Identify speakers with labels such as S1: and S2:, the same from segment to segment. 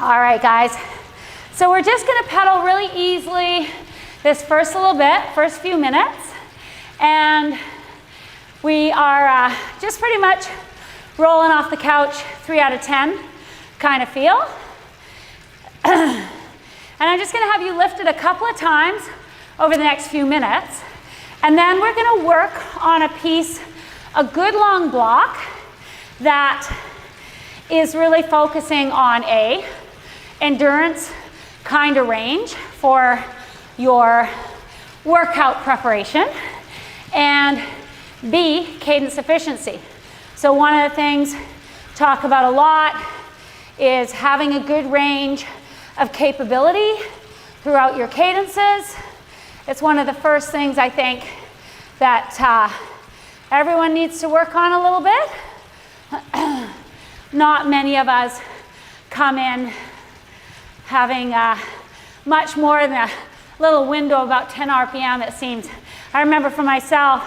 S1: All right, guys. So we're just going to pedal really easily this first little bit, first few minutes. And we are just pretty much rolling off the couch, 3 out of 10 kind of feel. And I'm just going to have you lift it a couple of times over the next few minutes. And then we're going to work on a piece, a good long block that is really focusing on A, endurance kind of range for your workout preparation, and B, cadence efficiency. So one of the things talk about a lot is having a good range of capability throughout your cadences. It's one of the first things I think that everyone needs to work on a little bit. Not many of us come in having much more than a little window about 10 RPM, it seems. I remember for myself,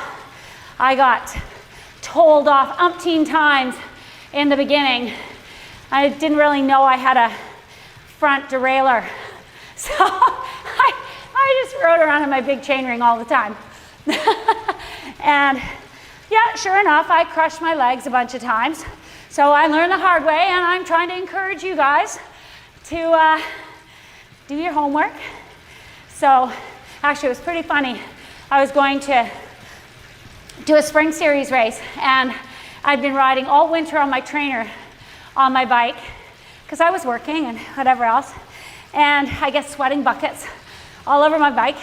S1: I got told off umpteen times in the beginning. I didn't really know I had a front derailleur. So I just rode around in my big chainring all the time. And yeah, sure enough, I crushed my legs a bunch of times. So I learned the hard way, and I'm trying to encourage you guys to do your homework. So actually, it was pretty funny. I was going to do a spring series race, and I'd been riding all winter on my trainer on my bike because I was working and whatever else. And I get sweating buckets all over my bike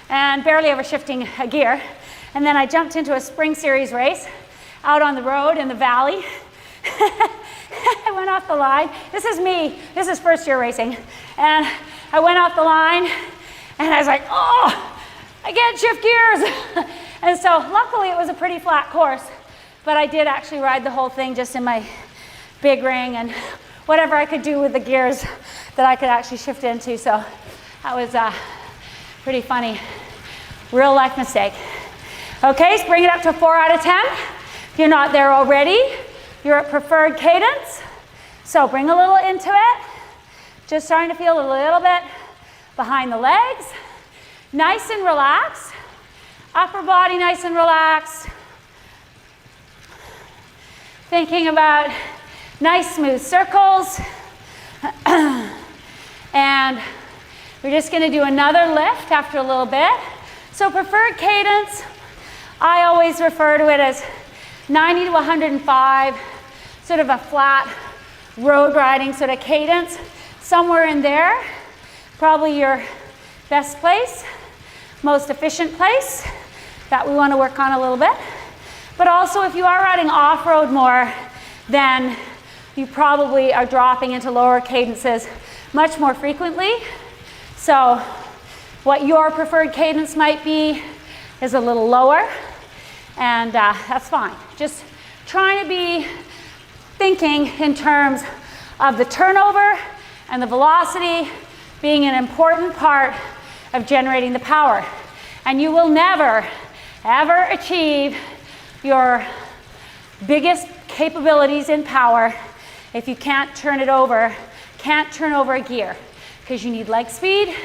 S1: and barely ever shifting a gear. And then I jumped into a spring series race out on the road in the valley. I went off the line. This is me. This is first year racing. And I went off the line and I was like, oh, I can't shift gears. And so luckily it was a pretty flat course, but I did actually ride the whole thing just in my big ring and whatever I could do with the gears that I could actually shift into. So that was pretty funny. Real life mistake. Okay, so bring it up to 4 out of 10. If you're not there already, you're at preferred cadence. So bring a little into it. Just starting to feel a little bit behind the legs. Nice and relaxed. Upper body nice and relaxed. Thinking about nice smooth circles. And we're just going to do another lift after a little bit. So preferred cadence, I always refer to it as 90 to 105, sort of a flat road riding sort of cadence. Somewhere in there, probably your best place, most efficient place that we want to work on a little bit. But also if you are riding off-road more, then you probably are dropping into lower cadences much more frequently. So what your preferred cadence might be is a little lower, and that's fine. Just trying to be thinking in terms of the turnover and the velocity being an important part of generating the power. And you will never, ever achieve your biggest capabilities in power if you can't turn over a gear, because you need leg speed,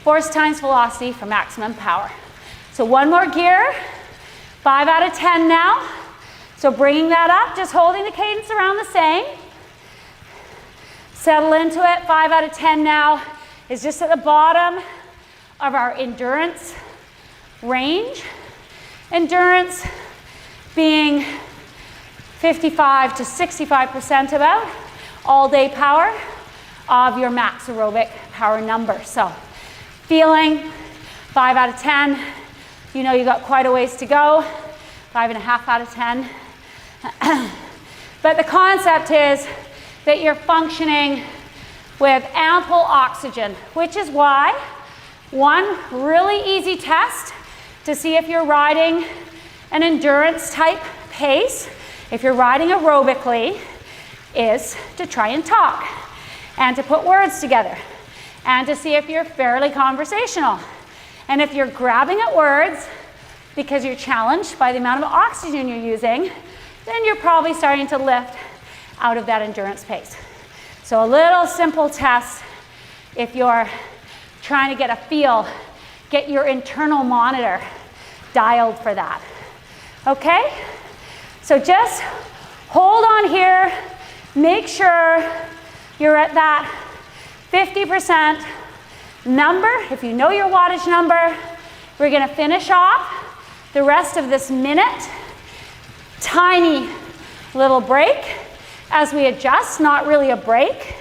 S1: force times velocity for maximum power. So one more gear, 5 out of 10 now. So bringing that up, just holding the cadence around the same. Settle into it, 5 out of 10 now is just at the bottom of our endurance range. Endurance being 55 to 65% about all day power of your max aerobic power number. So feeling 5 out of 10, you know you got quite a ways to go, 5.5 out of 10. But the concept is that you're functioning with ample oxygen, which is why one really easy test to see if you're riding an endurance type pace, if you're riding aerobically, is to try and talk and to put words together and to see if you're fairly conversational. And if you're grabbing at words because you're challenged by the amount of oxygen you're using, then you're probably starting to lift out of that endurance pace. So a little simple test if you're trying to get a feel, get your internal monitor dialed for that. Okay? So just hold on here. Make sure you're at that 50% number. If you know your wattage number, we're going to finish off the rest of this minute. Tiny little break as we adjust, not really a break.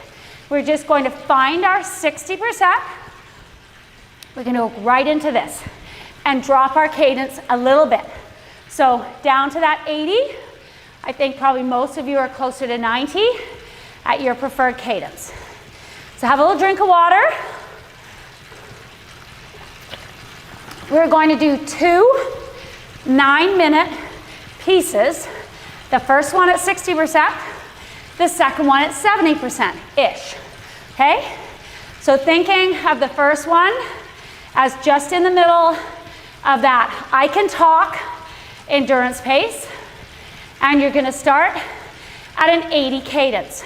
S1: We're just going to find our 60%. We're going to go right into this and drop our cadence a little bit. So down to that 80. I think probably most of you are closer to 90 at your preferred cadence. So have a little drink of water. We're going to do 2 9-minute pieces. The first one at 60%, the second one at 70%-ish. Okay? So thinking of the first one as just in the middle of that I can talk endurance pace, and you're going to start at an 80 cadence.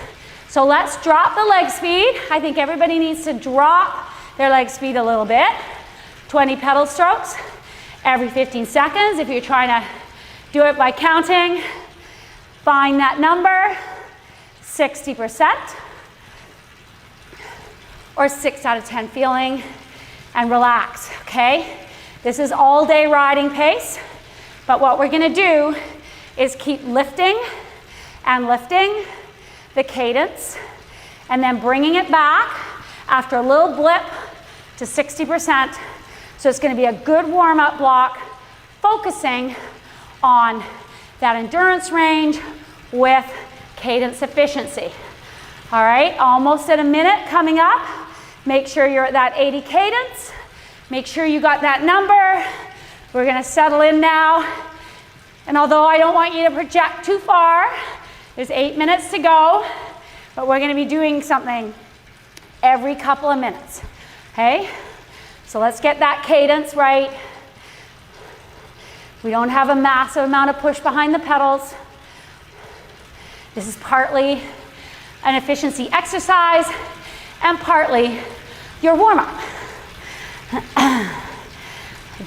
S1: So let's drop the leg speed. I think everybody needs to drop their leg speed a little bit. 20 pedal strokes every 15 seconds. If you're trying to do it by counting, find that number, 60%, or 6 out of 10 feeling, and relax, okay? This is all day riding pace, but what we're gonna do is keep lifting and lifting the cadence, and then bringing it back after a little blip to 60%. So it's going to be a good warm-up block, focusing on that endurance range with cadence efficiency. All right, almost at a minute coming up. Make sure you're at that 80 cadence. Make sure you got that number. We're going to settle in now. And although I don't want you to project too far, there's 8 minutes to go, but we're going to be doing something every couple of minutes. Okay? So let's get that cadence right. We don't have a massive amount of push behind the pedals. This is partly an efficiency exercise and partly your warm-up.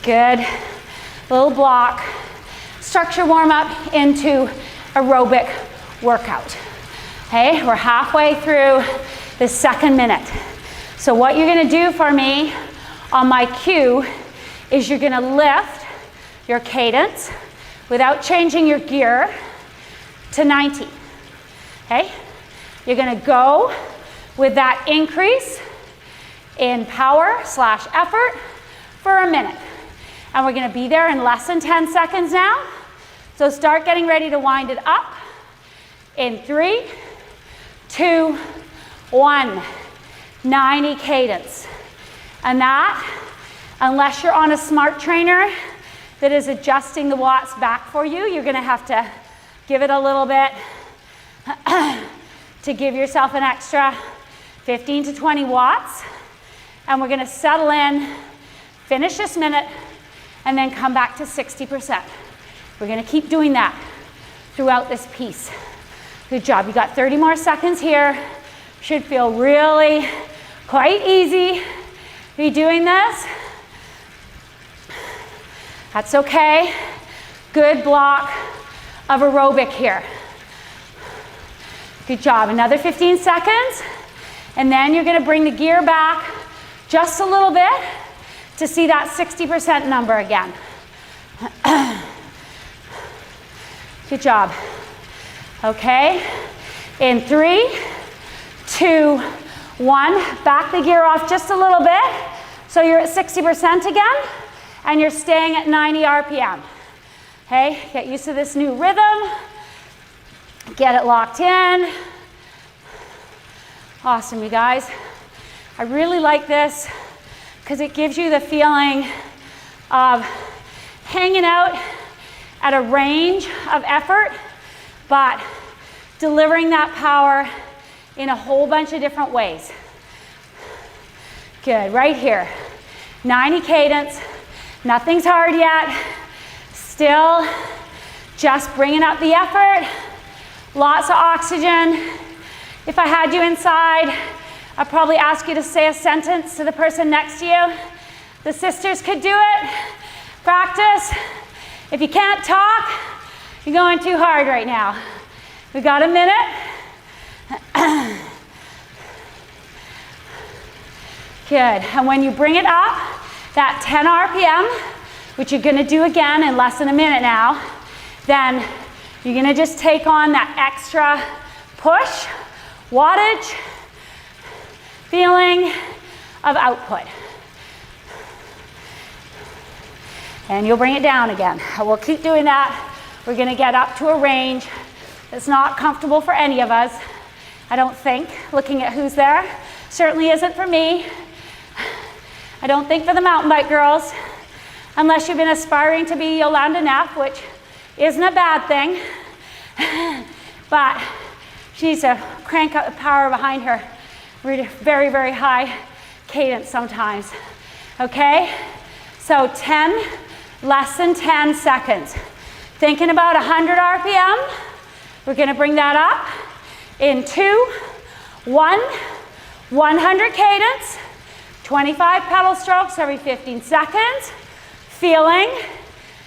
S1: Good little block. Structure warm-up into aerobic workout. Okay, we're halfway through the second minute. So what you're going to do for me on my cue is you're going to lift your cadence without changing your gear to 90. Okay? You're going to go with that increase in power/effort for a minute. And we're going to be there in less than 10 seconds now. So start getting ready to wind it up in 3, 2, 1. 90 cadence. And that, unless you're on a smart trainer that is adjusting the watts back for you, you're going to have to give it a little bit to give yourself an extra 15 to 20 watts. And we're going to settle in, finish this minute, and then come back to 60%. We're going to keep doing that throughout this piece. Good job. You got 30 more seconds here. Should feel really quite easy. Be doing this. That's okay. Good block of aerobic here. Good job. Another 15 seconds. And then you're going to bring the gear back just a little bit to see that 60% number again. Good job. Okay. In 3, 2, 1. Back the gear off just a little bit. So you're at 60% again, and you're staying at 90 RPM. Okay, get used to this new rhythm. Get it locked in. Awesome, you guys. I really like this because it gives you the feeling of hanging out at a range of effort, but delivering that power in a whole bunch of different ways. Good, right here. 90 cadence, nothing's hard yet. Still just bringing up the effort. Lots of oxygen. If I had you inside, I'd probably ask you to say a sentence to the person next to you. The sisters could do it. Practice. If you can't talk, you're going too hard right now. We got a minute. Good. And when you bring it up, that 10 RPM, which you're going to do again in less than a minute now, then you're going to just take on that extra push, wattage, feeling of output. And you'll bring it down again. We'll keep doing that. We're going to get up to a range that's not comfortable for any of us, I don't think, looking at who's there. Certainly isn't for me. I don't think for the mountain bike girls, unless you've been aspiring to be Yolanda Neff, which isn't a bad thing, but she needs to crank up the power behind her. Very, very high cadence sometimes, okay? So 10, less than 10 seconds. Thinking about 100 RPM, we're gonna bring that up in 2, 1, 100 cadence, 25 pedal strokes every 15 seconds. Feeling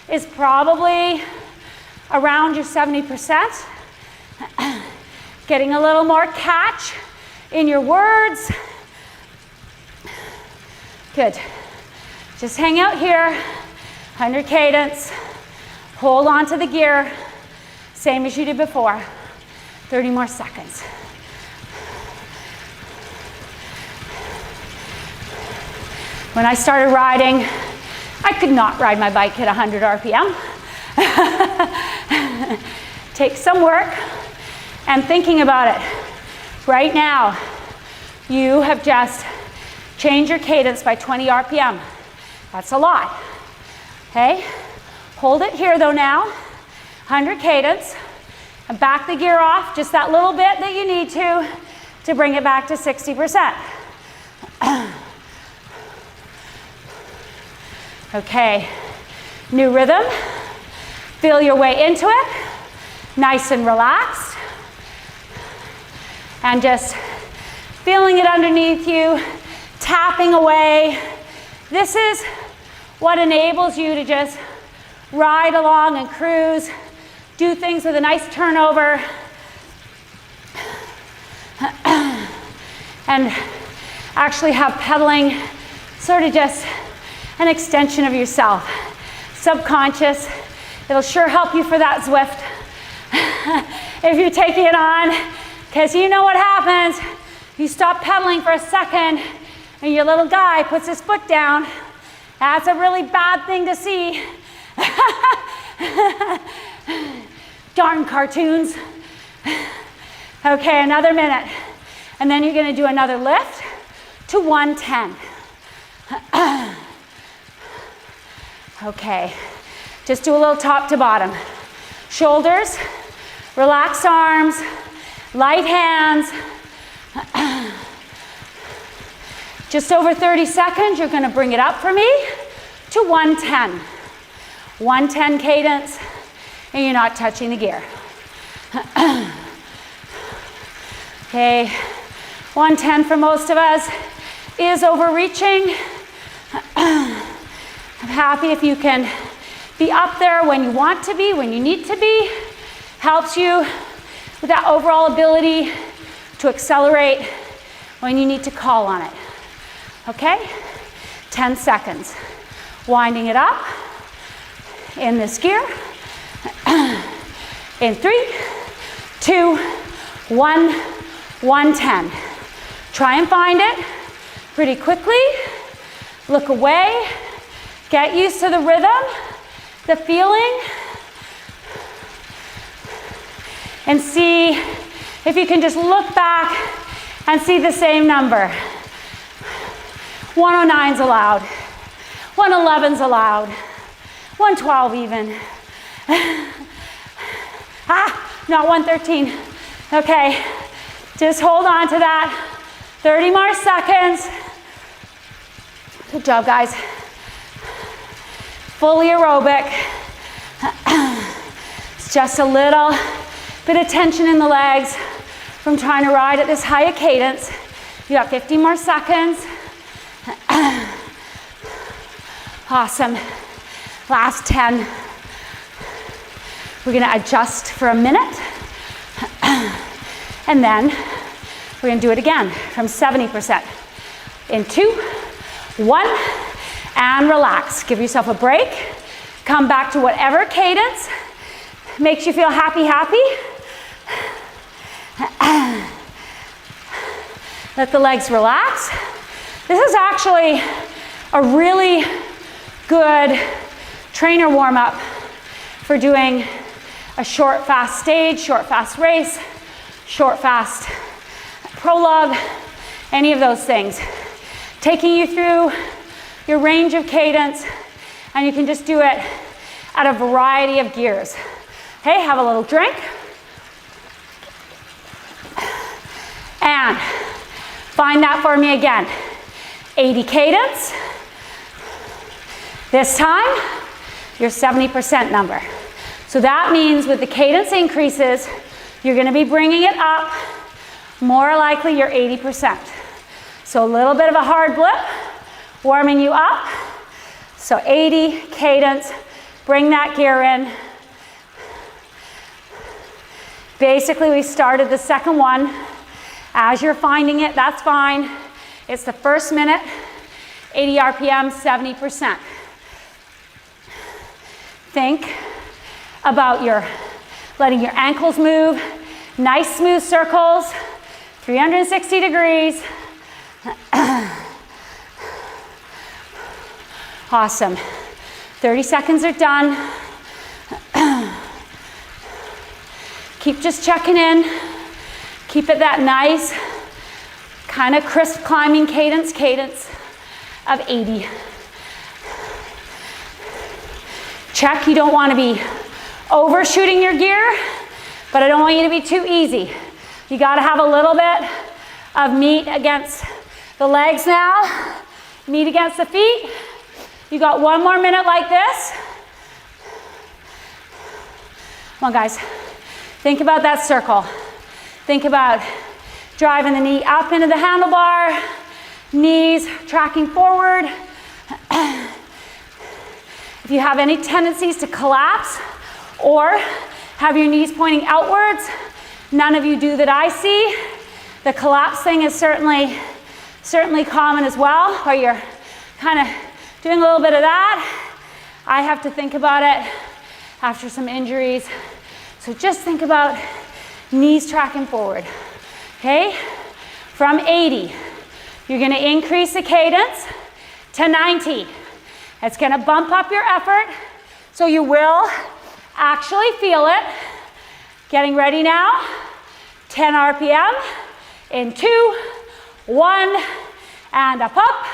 S1: is probably around your 70%. Getting a little more catch in your words. Good. Just hang out here, 100 cadence. Hold on to the gear, same as you did before. 30 more seconds. When I started riding, I could not ride my bike at 100 RPM. Takes some work and thinking about it. Right now, you have just changed your cadence by 20 RPM. That's a lot, okay? Hold it here though now, 100 cadence, and back the gear off just that little bit that you need to bring it back to 60%. Okay, new rhythm. Feel your way into it, nice and relaxed. And just feeling it underneath you, tapping away. This is what enables you to just ride along and cruise, do things with a nice turnover, and actually have pedaling sort of just an extension of yourself. Subconscious, it'll sure help you for that Zwift if you're taking it on, because you know what happens. You stop pedaling for a second and your little guy puts his foot down. That's a really bad thing to see. Darn cartoons. Okay, another minute. And then you're gonna do another lift to 110. Okay, just do a little top to bottom. Shoulders, relaxed arms, light hands. Just over 30 seconds, you're gonna bring it up for me to 110. 110 cadence, and you're not touching the gear. Okay, 110 for most of us is overreaching. I'm happy if you can be up there when you want to be, when you need to be. Helps you with that overall ability to accelerate when you need to call on it. Okay? 10 seconds. Winding it up in this gear. In 3, 2, 1, 110. Try and find it pretty quickly. Look away. Get used to the rhythm, the feeling, and see if you can just look back and see the same number. 109's allowed, 111's allowed, 112 even. Not 113. Okay, just hold on to that. 30 more seconds. Good job, guys. Fully aerobic. It's just a little bit of tension in the legs, from trying to ride at this higher cadence. You got 15 more seconds. Awesome. Last 10. We're gonna adjust for a minute. And then we're gonna do it again from 70%. In 2, 1, and relax. Give yourself a break. Come back to whatever cadence makes you feel happy. Let the legs relax. This is actually a really good trainer warm-up for doing a short, fast stage, short, fast race, short, fast prologue, any of those things. Taking you through your range of cadence, and you can just do it at a variety of gears. Okay, have a little drink. And find that for me again. 80 cadence. This time, your 70% number. So that means with the cadence increases, you're gonna be bringing it up, more likely your 80%. So a little bit of a hard blip, warming you up. So 80 cadence, bring that gear in. Basically, we started the second one. As you're finding it, that's fine. It's the first minute, 80 RPM, 70%. Think about letting your ankles move, nice smooth circles, 360 degrees. Awesome. 30 seconds are done. Keep just checking in. Keep it that nice, kind of crisp climbing cadence of 80. Check, you don't want to be overshooting your gear, but I don't want you to be too easy. You got to have a little bit of meat against the legs now, meat against the feet. You got 1 more minute like this. Come on, guys. Think about that circle. Think about driving the knee up into the handlebar, knees tracking forward. If you have any tendencies to collapse or have your knees pointing outwards, none of you do that I see. The collapse thing is certainly common as well, or you're kind of doing a little bit of that. I have to think about it after some injuries. So just think about knees tracking forward, okay? From 80, you're gonna increase the cadence to 90. It's gonna bump up your effort, so you will actually feel it. Getting ready now, 10 RPM, in 2, 1, and up,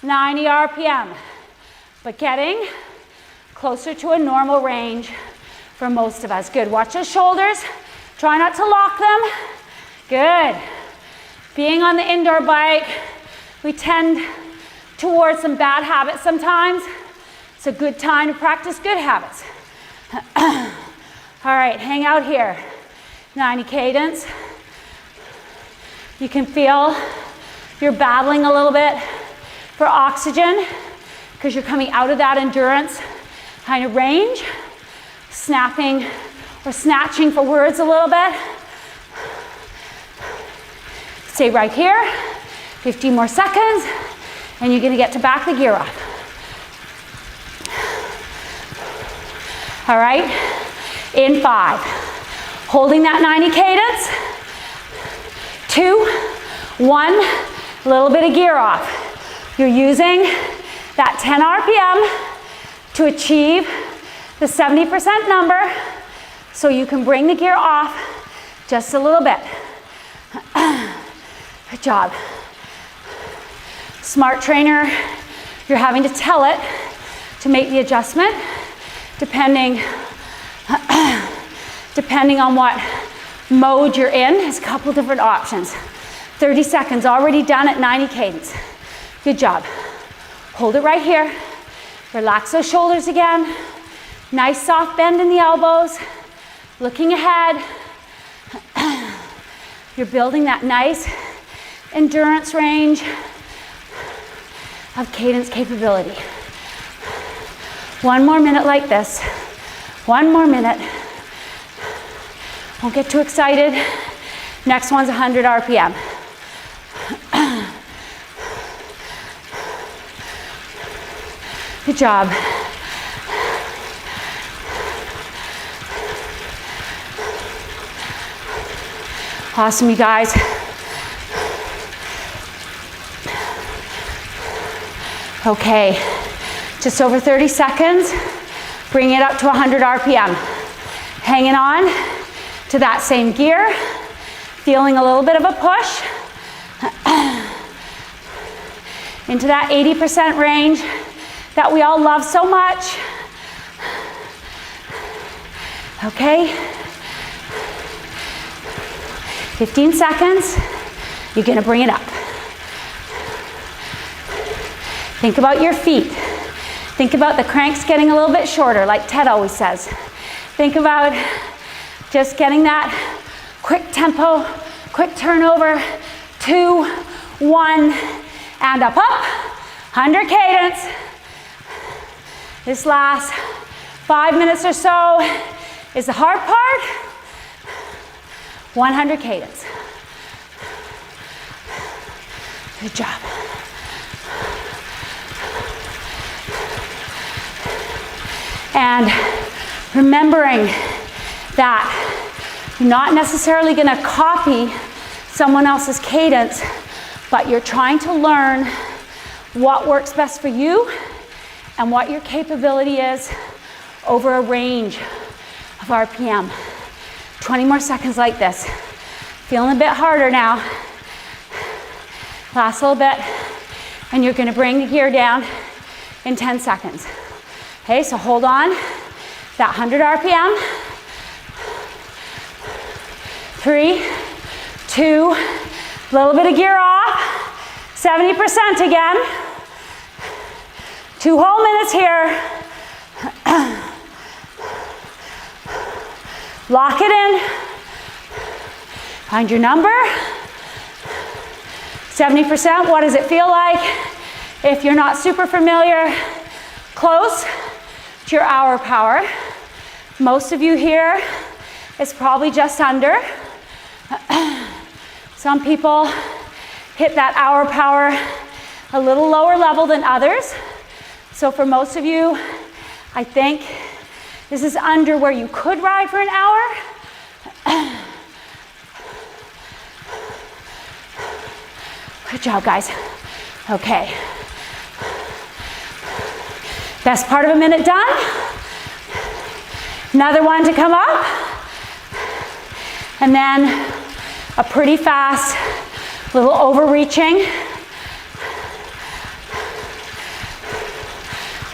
S1: 90 RPM. But getting closer to a normal range for most of us. Good, watch those shoulders. Try not to lock them. Good. Being on the indoor bike, we tend towards some bad habits sometimes. It's a good time to practice good habits. All right, hang out here. 90 cadence. You can feel you're battling a little bit for oxygen because you're coming out of that endurance kind of range. Snapping or snatching for words a little bit. Stay right here. 15 more seconds, and you're gonna get to back the gear off. All right, in 5. Holding that 90 cadence. 2, 1, a little bit of gear off. You're using that 10 RPM to achieve the 70% number, so you can bring the gear off just a little bit. Good job. Smart trainer, you're having to tell it to make the adjustment depending on what mode you're in. There's a couple different options. 30 seconds already done at 90 cadence. Good job. Hold it right here. Relax those shoulders again. Nice soft bend in the elbows. Looking ahead. You're building that nice endurance range of cadence capability. 1 more minute like this. 1 more minute. Don't get too excited. Next one's 100 RPM. Good job. Awesome, you guys. Okay, just over 30 seconds. Bring it up to 100 RPM. Hanging on to that same gear. Feeling a little bit of a push into that 80% range that we all love so much. Okay. 15 seconds. You're gonna bring it up. Think about your feet. Think about the cranks getting a little bit shorter, like Ted always says. Think about just getting that quick tempo, quick turnover. 2, 1, and up, up. 100 cadence. This last 5 minutes or so is the hard part. 100 cadence. Good job. And remembering that you're not necessarily going to copy someone else's cadence, but you're trying to learn what works best for you and what your capability is over a range of RPM. 20 more seconds like this. Feeling a bit harder now. Last little bit, and you're going to bring the gear down in 10 seconds. Okay, so hold on, that 100 RPM. 3, 2, a little bit of gear off. 70% again. 2 whole minutes here. Lock it in. Find your number. 70%, what does it feel like? If you're not super familiar, close to your hour power. Most of you here, it's probably just under. Some people hit that hour power a little lower level than others. So for most of you, I think this is under where you could ride for an hour. Good job, guys. Okay. Best part of a minute done. Another one to come up. And then a pretty fast, little overreaching.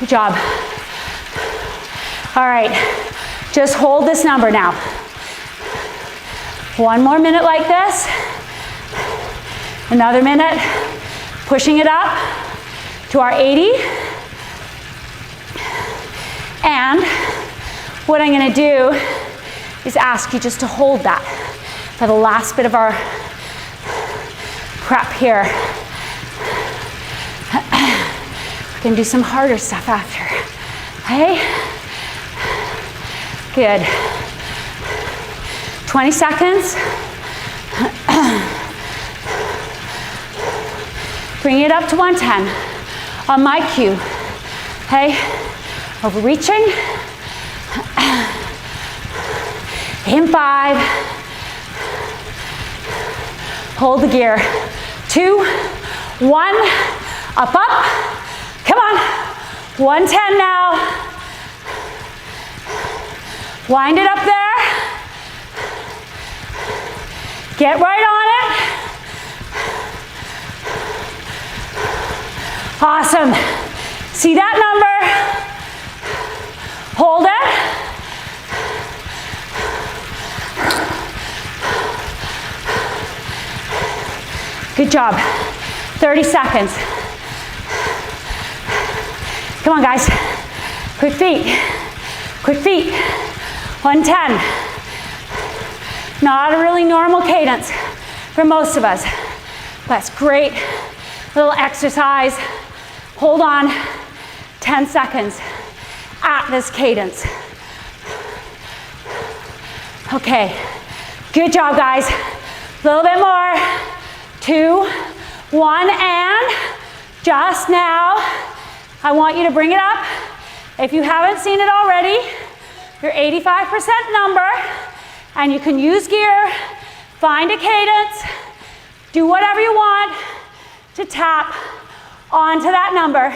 S1: Good job. All right, just hold this number now. 1 more minute like this. Another minute, pushing it up to our 80. And what I'm gonna do is ask you just to hold that for the last bit of our prep here. We're gonna do some harder stuff after, okay? Good. 20 seconds. Bring it up to 110 on my cue, okay? Overreaching. In 5. Hold the gear. 2, 1, up, up. Come on. 110 now. Wind it up there. Get right on it. Awesome. See that number? Hold it. Good job. 30 seconds. Come on, guys. Quick feet. Quick feet. 110. Not a really normal cadence. for most of us. That's great little exercise. Hold on 10 seconds at this cadence. Okay, good job, guys. A little bit more. 2, 1, and just now, I want you to bring it up. If you haven't seen it already, your 85% number, and you can use gear, find a cadence, do whatever you want to tap onto that number,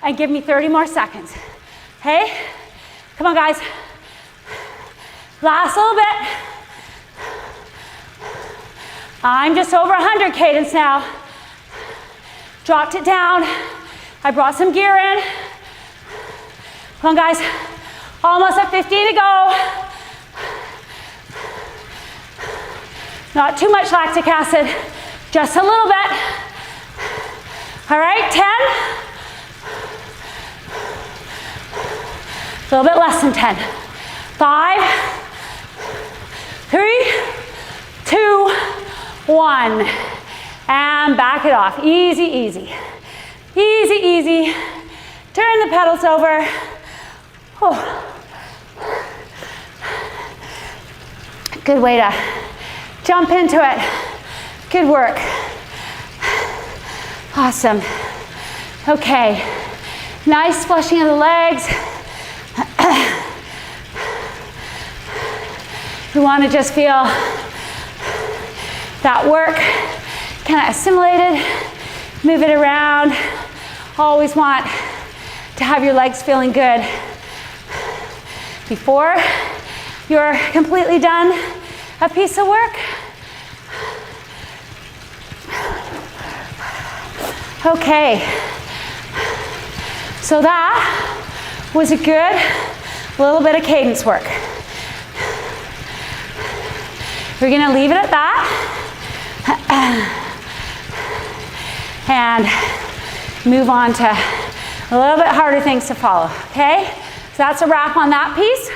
S1: and give me 30 more seconds. Okay? Come on, guys. Last little bit. I'm just over 100 cadence now. Dropped it down. I brought some gear in. Come on, guys. Almost at 50 to go. Not too much lactic acid, just a little bit. All right, 10. A little bit less than 10. 5, 3, 2, 1. And back it off. Easy, easy. Easy, easy. Turn the pedals over. Oh. Good way to jump into it. Good work. Awesome. Okay. Nice flushing of the legs. We want to just feel that work kind of assimilated. Move it around. Always want to have your legs feeling good before you're completely done a piece of work. Okay, so that was a good little bit of cadence work. We're gonna leave it at that and move on to a little bit harder things to follow, okay? So that's a wrap on that piece.